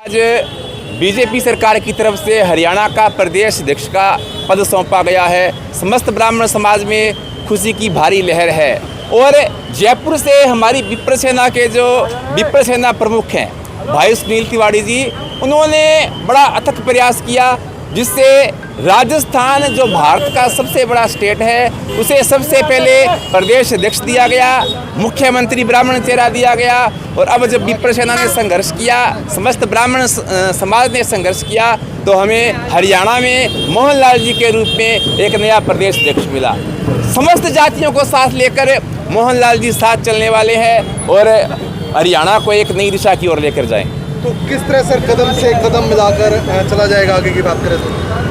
आज बीजेपी सरकार की तरफ से हरियाणा का प्रदेश अध्यक्ष का पद सौंपा गया है। समस्त ब्राह्मण समाज में खुशी की भारी लहर है और जयपुर से हमारी विप्र सेना के जो विप्र सेना प्रमुख हैं भाई सुनील तिवारी जी, उन्होंने बड़ा अथक प्रयास किया जिससे राजस्थान जो भारत का सबसे बड़ा स्टेट है उसे सबसे पहले प्रदेश अध्यक्ष दिया गया, मुख्यमंत्री ब्राह्मण चेहरा दिया गया। और अब जब विप्र सेना ने संघर्ष किया, समस्त ब्राह्मण समाज ने संघर्ष किया, तो हमें हरियाणा में मोहनलाल जी के रूप में एक नया प्रदेश अध्यक्ष मिला। समस्त जातियों को साथ लेकर मोहनलाल जी साथ चलने वाले हैं और हरियाणा को एक नई दिशा की ओर लेकर जाएंगे। तो किस तरह सर कदम से कदम मिलाकर चला जाएगा आगे की बात करें तो?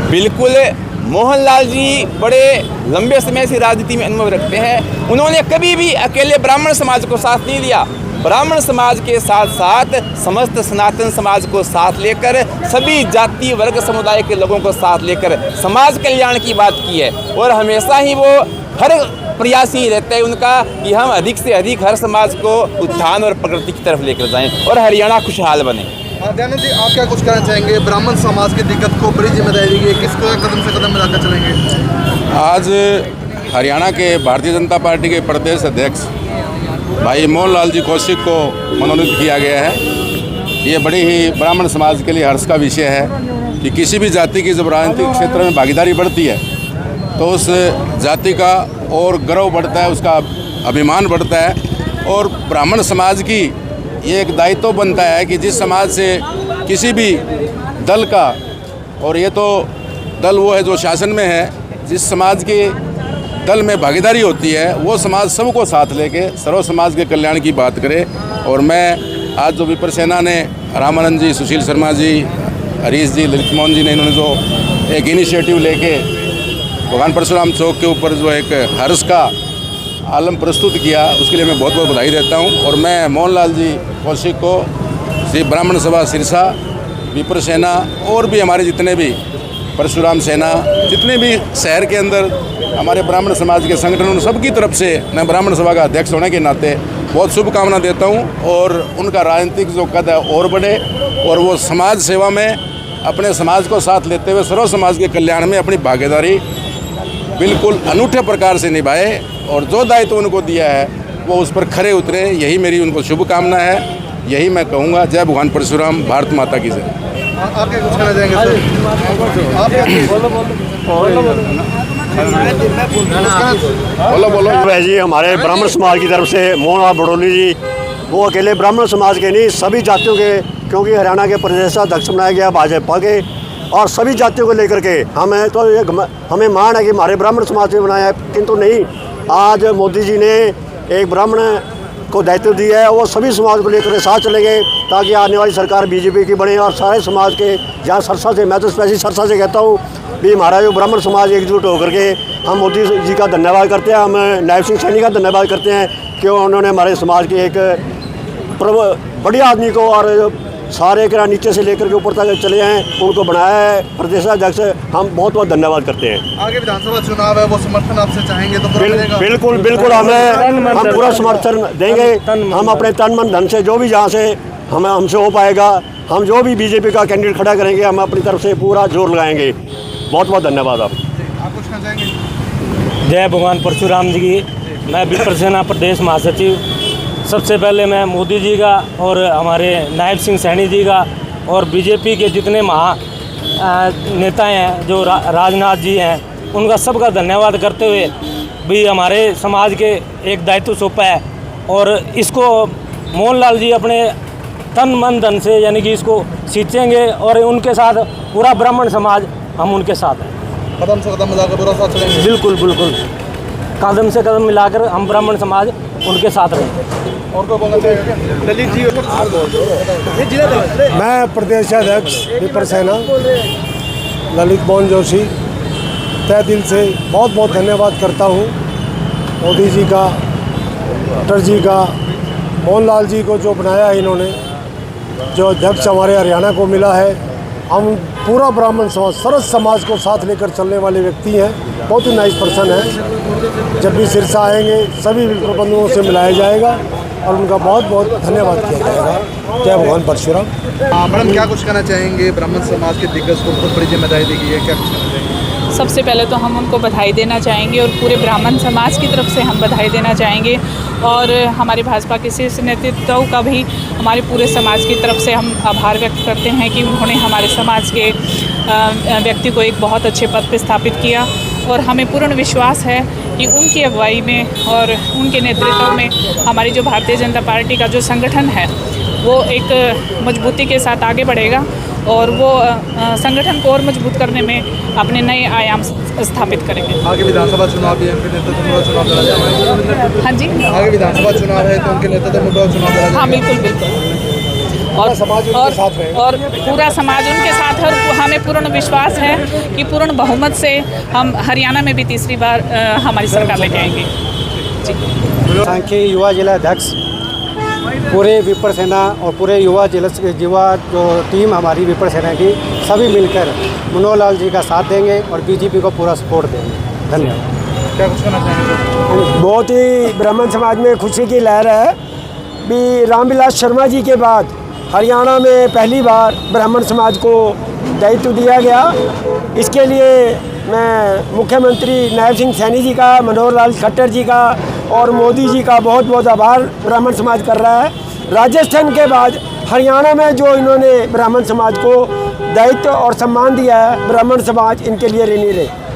बिल्कुल, मोहनलाल जी बड़े लंबे समय से राजनीति में अनुभव रखते हैं। उन्होंने कभी भी अकेले ब्राह्मण समाज को साथ नहीं दिया, ब्राह्मण समाज के साथ साथ समस्त सनातन समाज को साथ लेकर सभी जाति वर्ग समुदाय के लोगों को साथ लेकर समाज कल्याण की बात की है। और हमेशा ही वो हर प्रयास ही रहता है उनका कि हम अधिक से अधिक हर समाज को उत्थान और प्रगति की तरफ लेकर जाएं और हरियाणा खुशहाल बने। दयानंद जी, आप क्या कुछ कहना चाहेंगे? ब्राह्मण समाज की दिक्कत को बड़ी जिम्मेदारी दी है, किस कदम से कदम मिलाकर चलेंगे? आज हरियाणा के भारतीय जनता पार्टी के प्रदेश अध्यक्ष भाई मोहनलाल जी कौशिक को मनोनीत किया गया है। ये बड़ी ही ब्राह्मण समाज के लिए हर्ष का विषय है कि किसी भी जाति की जब राजनीतिक क्षेत्र में भागीदारी बढ़ती है तो उस जाति का और गर्व बढ़ता है, उसका अभिमान बढ़ता है। और ब्राह्मण समाज की ये एक दायित्व बनता है कि जिस समाज से किसी भी दल का, और ये तो दल वो है जो शासन में है, जिस समाज के दल में भागीदारी होती है वो समाज सबको साथ लेके सर्व समाज के कल्याण की बात करे। और मैं आज जो विप्र सेना ने रामानंद जी, सुशील शर्मा जी, हरीश जी, ललित मोहन जी ने इन्होंने जो एक इनिशिएटिव लेके भगवान परशुराम चौक के ऊपर जो एक हर्ष का आलम प्रस्तुत किया, उसके लिए मैं बहुत बहुत बधाई देता हूं। और मैं मोहनलाल जी कौशिक को, श्री ब्राह्मण सभा सिरसा, विप्र सेना और भी हमारे जितने भी परशुराम सेना, जितने भी शहर के अंदर हमारे ब्राह्मण समाज के संगठन, उन सबकी तरफ से मैं ब्राह्मण सभा का अध्यक्ष होने के नाते बहुत शुभकामना देता हूं। और उनका राजनीतिक जो कद है और बढ़े और वो समाज सेवा में अपने समाज को साथ लेते हुए सर्व समाज के कल्याण में अपनी भागीदारी बिल्कुल अनूठे प्रकार से निभाए और जो दायित्व उनको दिया है वो उस पर खरे उतरे। यही मेरी उनको शुभकामना है, यही मैं कहूँगा। जय भगवान परशुराम, भारत माता की जय। आप क्या कुछ कहना चाहेंगे बोलो जी, हमारे ब्राह्मण समाज की तरफ से मोहन बड़ोली जी, वो अकेले ब्राह्मण समाज के नहीं, सभी जातियों के, क्योंकि हरियाणा के प्रदेशाध्यक्ष बनाया गया भाजपा के, और सभी जातियों को लेकर के हमें तो हमें मान है कि हमारे ब्राह्मण समाज ने बनाया है, किंतु नहीं, आज मोदी जी ने एक ब्राह्मण को दायित्व दिया है, वो सभी समाज को लेकर साथ चलेंगे ताकि आने वाली सरकार बीजेपी की बने और सारे समाज के, जहाँ सरसा से, मैं तो स्पेशली सरसा से कहता हूँ भी हमारा जो ब्राह्मण समाज एकजुट होकर के हम मोदी जी का धन्यवाद करते हैं, हम नायब सिंह सैनी का धन्यवाद करते हैं कि उन्होंने हमारे समाज के एक बढ़िया आदमी को और सारे के नीचे से लेकर के ऊपर तक चले हैं उनको बनाया है प्रदेशाध्यक्ष। हम बहुत बहुत धन्यवाद करते हैं। आगे विधानसभा चुनाव है, वो समर्थन आपसे चाहेंगे तो बिल्कुल बिल्कुल हम पूरा समर्थन देंगे। हम अपने तन मन धन से जो भी जहाँ से हमसे हो पाएगा, हम जो भी बीजेपी का कैंडिडेट खड़ा करेंगे हम अपनी तरफ से पूरा जोर लगाएंगे। बहुत बहुत धन्यवाद। आप कुछ कहना चाहेंगे? जय भगवान परशुराम जी की। मैं विप्र सेना प्रदेश महासचिव। सबसे पहले मैं मोदी जी का और हमारे नायब सिंह सैनी जी का और बीजेपी के जितने महा नेता हैं जो राजनाथ जी हैं, उनका सबका धन्यवाद करते हुए भी हमारे समाज के एक दायित्व सौंपा है और इसको मोहनलाल जी अपने तन मन धन से यानी कि इसको सींचेंगे और उनके साथ पूरा ब्राह्मण समाज हम उनके साथ हैं। कदम से कदम मिलाकर पूरा साथ चलेंगे। बिल्कुल बिल्कुल, कदम से कदम मिलाकर हम ब्राह्मण समाज उनके साथ रहेंगे। और को बोलना चाहिए? दलित जी, मैं प्रदेशाध्यक्ष विप्र सेना ललित मोहन जोशी, तहे दिल से बहुत बहुत धन्यवाद करता हूँ मोदी जी का, डॉक्टर जी का, मोहन लाल जी को जो बनाया है इन्होंने, जो अध्यक्ष हमारे हरियाणा को मिला है। हम पूरा ब्राह्मण समाज, सरस समाज को साथ लेकर चलने वाले व्यक्ति हैं, बहुत ही नाइस पर्सन है। जब भी सिरसा आएंगे सभी प्रबंधकों से मिलाया जाएगा और उनका बहुत बहुत धन्यवाद किया जाएगा। जय भगवान परशुराम। मैडम क्या कुछ कहना चाहेंगे, ब्राह्मण समाज के दिग्गज को बहुत बड़ी जिम्मेदारी दी गई है, क्या कुछ कहना चाहेंगे? सबसे पहले तो हम उनको बधाई देना चाहेंगे और पूरे ब्राह्मण समाज की तरफ से हम बधाई देना चाहेंगे और हमारे भाजपा के शीर्ष नेतृत्व का भी हमारे पूरे समाज की तरफ से हम आभार व्यक्त करते हैं कि उन्होंने हमारे समाज के व्यक्ति को एक बहुत अच्छे पद पर स्थापित किया और हमें पूर्ण विश्वास है कि उनकी अगुवाई में और उनके नेतृत्व में हमारी जो भारतीय जनता पार्टी का जो संगठन है वो एक मजबूती के साथ आगे बढ़ेगा और वो संगठन को और मजबूत करने में अपने नए आयाम स्थापित करेंगे। आगे विधानसभा चुनाव भी है, उनके नेतृत्व में चुनाव लड़ा जाएगा। हाँ जी, आगे विधानसभा चुनाव है तो उनके नेतृत्व में चुनाव लड़ा जाएगा। हाँ बिल्कुल बिल्कुल। और पूरा समाज उनके साथ है और हमें पूर्ण विश्वास है कि पूर्ण बहुमत से हम हरियाणा में भी तीसरी बार हमारी सरकार लेके आएंगे। जी। सांख्यी युवा जिला अध्यक्ष, पूरे विप्र सेना और पूरे युवा जो टीम हमारी विप्र सेना की, सभी मिलकर मनोहर लाल जी का साथ देंगे और बीजेपी को पूरा सपोर्ट देंगे। धन्यवाद। क्या कुछ कहना चाहेंगे? बहुत ही ब्राह्मण समाज में खुशी की लहर है भी। रामविलास शर्मा जी के बाद हरियाणा में पहली बार ब्राह्मण समाज को दायित्व दिया गया। इसके लिए मैं मुख्यमंत्री नायब सिंह सैनी जी का, मनोहर लाल खट्टर जी का और मोदी जी का बहुत बहुत आभार ब्राह्मण समाज कर रहा है। राजस्थान के बाद हरियाणा में जो इन्होंने ब्राह्मण समाज को दायित्व और सम्मान दिया है, ब्राह्मण समाज इनके लिए ऋणी रहे।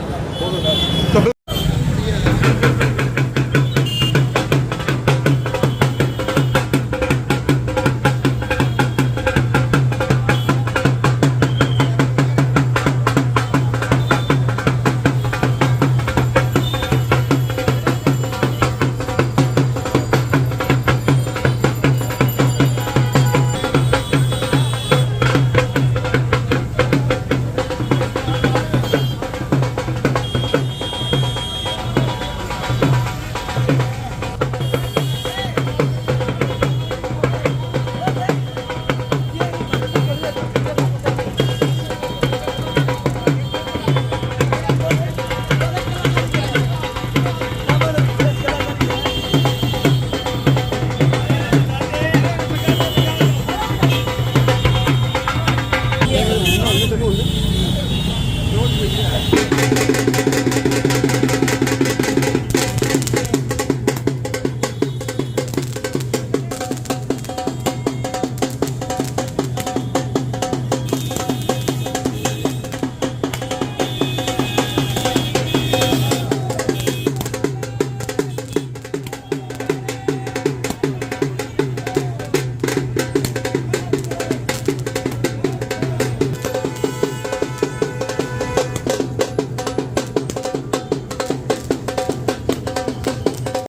Thank you.